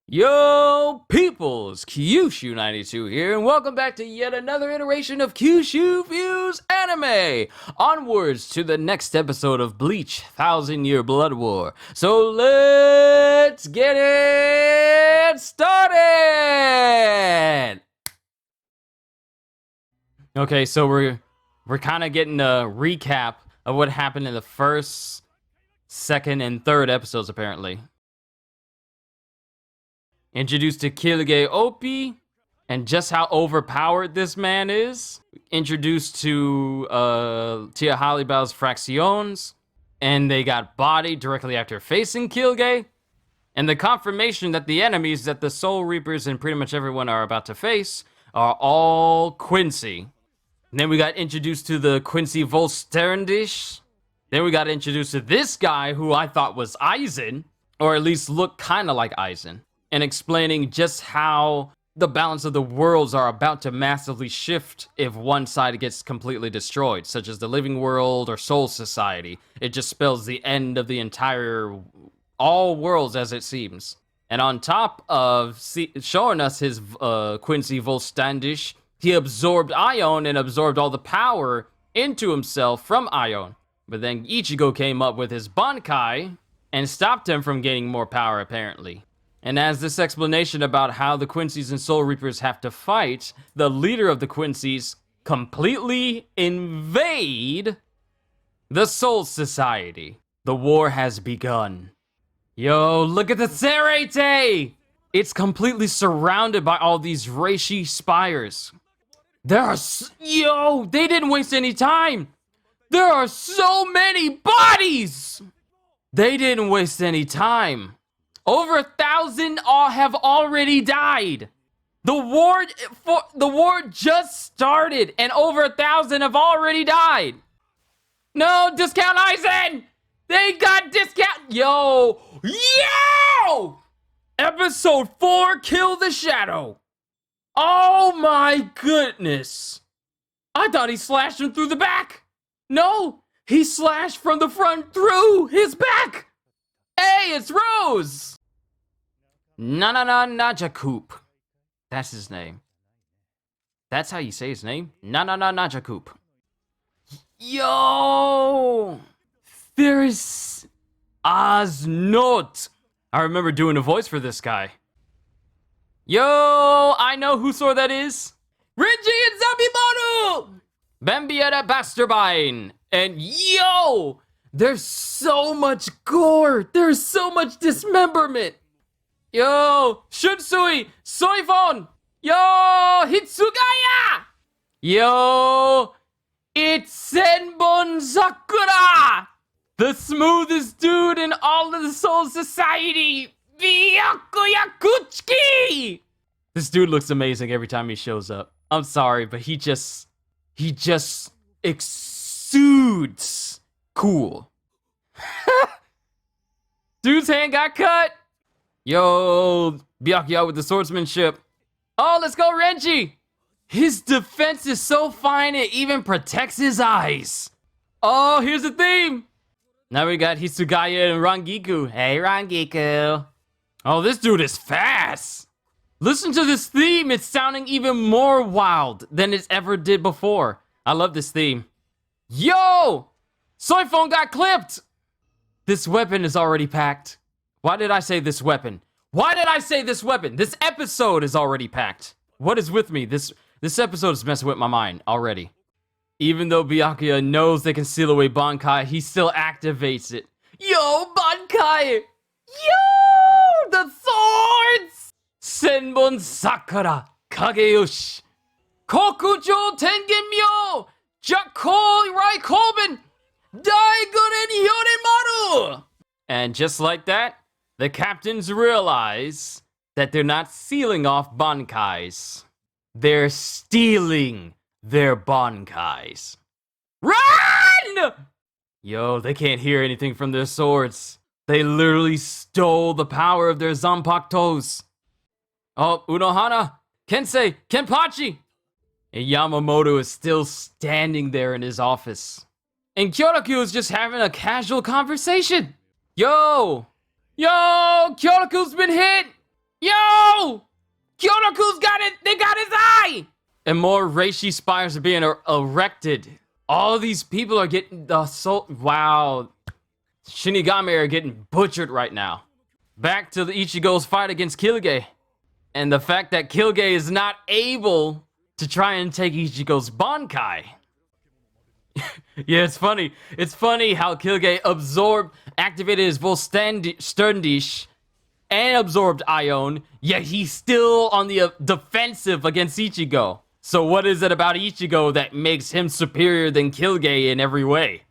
Yo, peoples! Qushu 92 here, and welcome back to yet another iteration of Qushu Views Anime! Onwards to the next episode of Bleach, 1,000-Year Blood War. So let's get it started! Okay, so we're kind of getting a recap of what happened in the first, second, and third episodes, apparently. Introduced to Kilge Opie and just how overpowered this man is. Introduced to Tia Halibao's Fracciones, and they got bodied directly after facing Kilge. And the confirmation that the enemies that the Soul Reapers and pretty much everyone are about to face are all Quincy. And then we got introduced to the Quincy Volsterndish. Then we got introduced to this guy who I thought was Aizen, or at least looked kind of like Aizen. And explaining just how the balance of the worlds are about to massively shift if one side gets completely destroyed, such as the living world or soul society. It just spells the end of the entire, all worlds as it seems. And on top of showing us his Quincy Volstandish, he absorbed Ion and absorbed all the power into himself from Ion. But then Ichigo came up with his Bankai and stopped him from gaining more power, apparently. And as this explanation about how the Quincy's and Soul Reapers have to fight, the leader of the Quincy's completely invade the Soul Society. The war has begun. Yo, look at the Serete! It's completely surrounded by all these Reishi spires. Yo, they didn't waste any time! There are so many bodies! They didn't waste any time. Over 1,000 have already died. The war just started, and over 1,000 have already died. No, discount Aizen! They got discount. Yo! Episode 4, Kill the Shadow. Oh my goodness. I thought he slashed him through the back. No, he slashed from the front through his back. Hey, it's Rose! Najakoop. That's his name. That's how you say his name? Najakoop. Yo! There's Aznot. I remember doing a voice for this guy. Yo! I know whose sword that is. Renji and Zabimaru! Bambietta Basterbine. And yo! There's so much gore! There's so much dismemberment! Yo! Shunsui! Soifon! Yo! Hitsugaya! Yo! It's Senbon Sakura! The smoothest dude in all of the Soul Society! Byakuyakuchiki! This dude looks amazing every time he shows up. I'm sorry, but he just exudes cool. Dude's hand got cut. Yo, Byakuya with the swordsmanship. Oh, let's go, Renji. His defense is so fine it even protects his eyes. Oh, here's the theme. Now we got Hisugaya and Rangiku. Hey, Rangiku. Oh, this dude is fast. Listen to this theme. It's sounding even more wild than it ever did before. I love this theme. Yo! Soifon got clipped! This weapon is already packed. Why did I say this weapon? Why did I say this weapon? This episode is already packed. What is with me? This episode is messing with my mind already. Even though Byakuya knows they can seal away Bankai, he still activates it. Yo, Bankai! Yo! The swords! Senbon Sakura, Kageyoshi, Kokujo Tengenmyo, Jakoi Rai Kolben, Daiguren Yoremaru! And just like that, the captains realize that they're not sealing off Bankais. They're stealing their Bankais. Run! Yo, they can't hear anything from their swords. They literally stole the power of their Zanpakutos. Oh, Unohana, Kensei, Kenpachi! And Yamamoto is still standing there in his office. And Kyoraku is just having a casual conversation. Yo! Yo! Kyoraku's been hit! Yo! And more reishi spires are being erected. All of these people are getting the soul. Wow. Shinigami are getting butchered right now. Back to the Ichigo's fight against Kyuuge. And the fact that Kyuuge is not able to try and take Ichigo's Bankai. Yeah, it's funny. It's funny how Kyuuge activated his full Sterndish and absorbed Ion, yet he's still on the defensive against Ichigo. So what is it about Ichigo that makes him superior than Kyuuge in every way?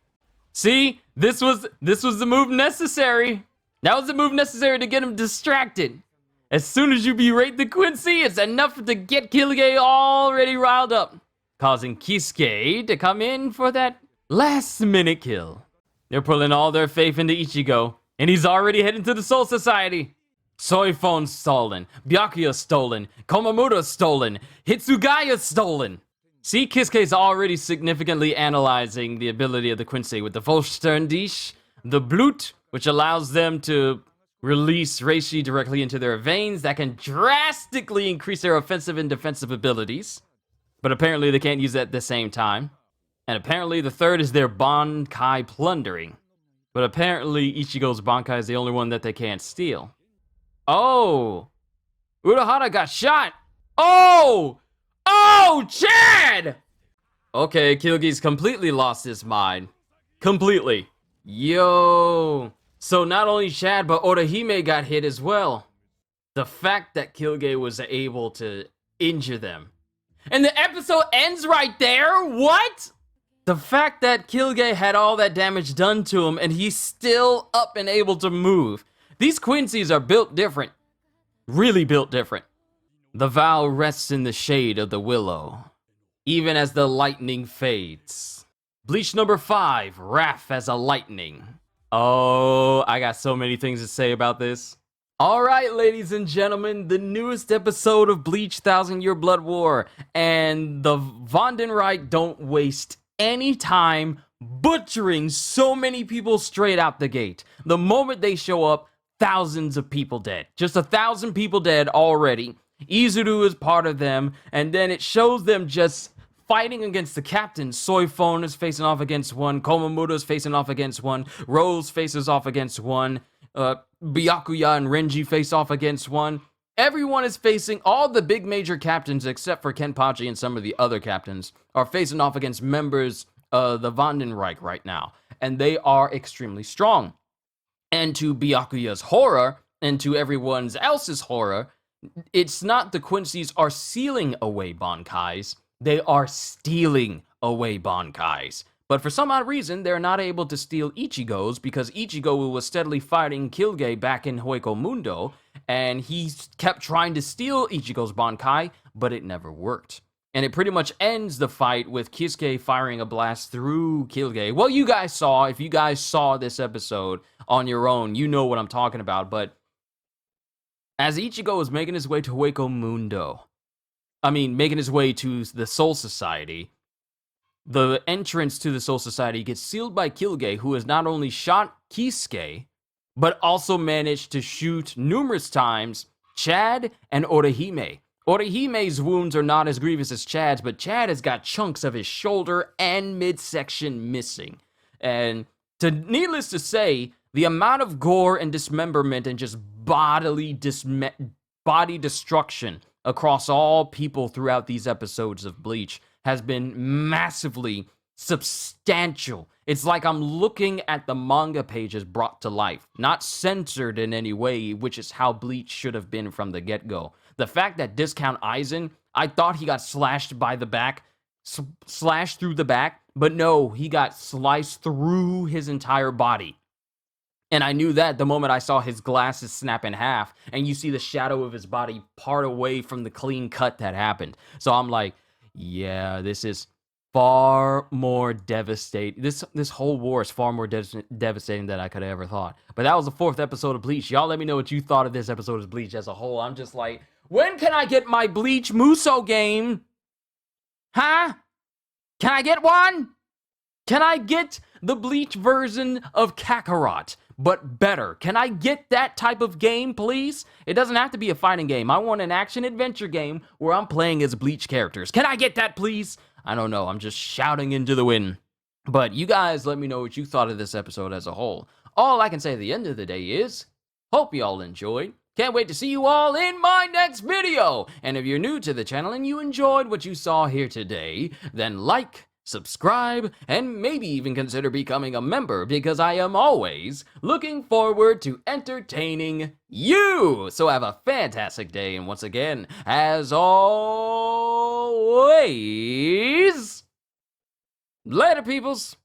See, this was the move necessary. That was the move necessary to get him distracted. As soon as you berate the Quincy, it's enough to get Kyuuge already riled up, causing Kisuke to come in for that last-minute kill. They're pulling all their faith into Ichigo, and he's already heading to the Soul Society. Soifon stolen, Byakuya stolen, Komamuto stolen, Hitsugaya stolen. See, Kisuke's already significantly analyzing the ability of the Quincy with the Volsterndish, the Blut, which allows them to release reishi directly into their veins that can drastically increase their offensive and defensive abilities. But apparently they can't use that at the same time. And apparently the third is their Bankai plundering. But apparently Ichigo's Bankai is the only one that they can't steal. Oh! Urahara got shot! Oh! Oh, Chad! Okay, Kyuuge's completely lost his mind. Completely. Yo! So not only Chad, but Orihime got hit as well. The fact that Kyuuge was able to injure them. And the episode ends right there? What? The fact that Kyuuge had all that damage done to him and he's still up and able to move. These Quincy's are built different. Really built different. The vow rests in the shade of the willow, even as the lightning fades. Bleach number 5, Wrath as a lightning. Oh, I got so many things to say about this. Alright, ladies and gentlemen, the newest episode of Bleach 1000-Year Blood War, and the Vandenreich don't waste any time butchering so many people straight out the gate. The moment they show up, thousands of people dead. Just 1,000 people dead already. Izuru is part of them, and then it shows them just fighting against the captains. Soifon is facing off against one, Komamuto is facing off against one, Rose faces off against one, Byakuya and Renji face off against one. Everyone is facing, all the big major captains except for Kenpachi and some of the other captains are facing off against members of the Vandenreich right now, and they are extremely strong. And to Byakuya's horror, and to everyone else's horror, it's not the Quincy's are sealing away Bankais, they are stealing away Bankais. But for some odd reason, they're not able to steal Ichigo's because Ichigo was steadily fighting Kyuuge back in Hueco Mundo, and he kept trying to steal Ichigo's Bankai, but it never worked. And it pretty much ends the fight with Kisuke firing a blast through Kyuuge. Well, you guys saw, if you guys saw this episode on your own, you know what I'm talking about, but as Ichigo is making his way to Hueco Mundo, making his way to the Soul Society, the entrance to the Soul Society gets sealed by Kyuuge, who has not only shot Kisuke, but also managed to shoot numerous times Chad and Orihime. Orihime's wounds are not as grievous as Chad's, but Chad has got chunks of his shoulder and midsection missing. And needless to say, the amount of gore and dismemberment and just body destruction across all people throughout these episodes of Bleach has been massively substantial. It's like I'm looking at the manga pages brought to life, not censored in any way, which is how Bleach should have been from the get-go. The fact that Discount Aizen, I thought he got slashed by the back, slashed through the back, but no, he got sliced through his entire body. And I knew that the moment I saw his glasses snap in half, and you see the shadow of his body part away from the clean cut that happened. So I'm like, yeah, this is far more devastating. This whole war is far more devastating than I could have ever thought. But that was the 4th episode of Bleach. Y'all let me know what you thought of this episode of Bleach as a whole. I'm just like, when can I get my Bleach Muso game? Huh? Can I get one? Can I get the Bleach version of Kakarot? but better. Can I get that type of game, please? It doesn't have to be a fighting game. I want an action-adventure game where I'm playing as Bleach characters. Can I get that, please? I don't know. I'm just shouting into the wind. But you guys let me know what you thought of this episode as a whole. All I can say at the end of the day is, hope you all enjoyed. Can't wait to see you all in my next video. And if you're new to the channel and you enjoyed what you saw here today, then like, subscribe, and maybe even consider becoming a member, because I am always looking forward to entertaining you. So have a fantastic day, and once again, as always, later, peoples.